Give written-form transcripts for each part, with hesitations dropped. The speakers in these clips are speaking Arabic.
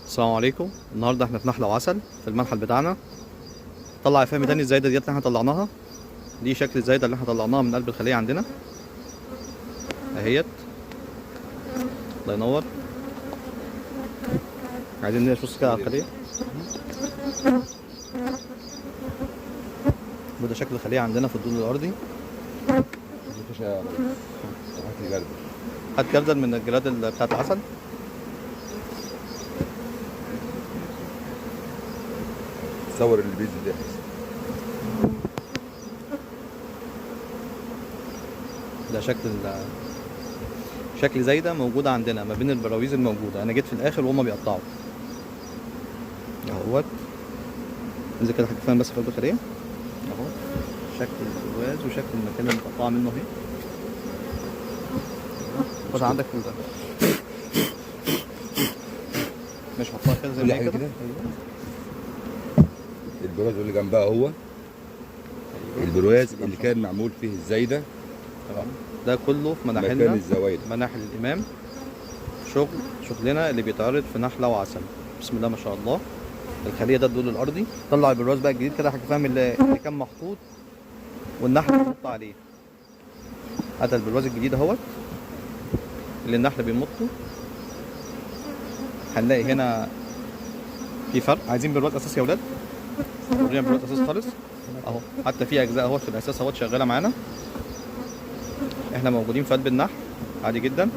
السلام عليكم. النهارده احنا في نحله وعسل في المنحل بتاعنا. طلع يا فهمي تاني الزايده ديت اللي احنا طلعناها. دي شكل الزايده اللي احنا طلعناها من قلب الخليه عندنا اهيت. الله ينور. عايزين نبص كده على الخليه. وده شكل الخليه عندنا في الدور الارضي. هات جردل من الجراد بتاعت العسل. صور اللي بينزل ده. ده شكل زايده موجوده عندنا ما بين البراويز الموجوده. انا جيت في الاخر وهما بيقطعوا اهوت. ننزل كده حاجه بس في قلب الخليه اهو. شكل الجواز وشكل المكان اللي متقطع منه اهي. خدها عندك في مش حطها كده زي ما هي كده. البرواز اللي جنبها هو البرواز اللي كان معمول فيه الزايده. تمام. ده كله في مكان مناحلنا، الزوايد، مناحل الامام. شغلنا اللي بيتعرض في نحله وعسل. بسم الله ما شاء الله. الخليه ده الدول الارضي. طلع البرواز بقى الجديد كده حاجه فاهم اللي كان محطوط والنحل بيمط عليه. هذا البرواز الجديد اهوت اللي النحل بيمطه. هنلاقي هنا في فرق. عايزين برواز اساسي يا ولاد؟ ورينا برواز اساسي خالص اهو. حتى في اجزاء اهوت في الاساس اهوت شغاله معانا. احنا موجودين في قلب النحل عادي جدا.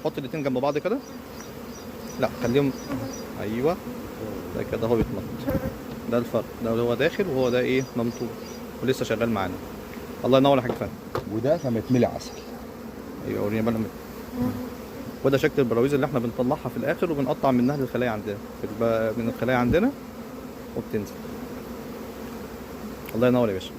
حط الاتنين جنب بعض كده. لا خليهم. ايوه ده كده هو بيتمط. ده الفرق. ده هو داخل وهو ده ايه ممطوط ولسه شغال معانا. الله ينور يا حاج فهمي. وده فمتملي عسل. ايوه ورينا بقى وده شكل البراويز اللي احنا بنطلعها في الاخر وبنقطع منها للخلايا عندنا من الخلايا عندنا وبتنزل. الله ينور يا باشا.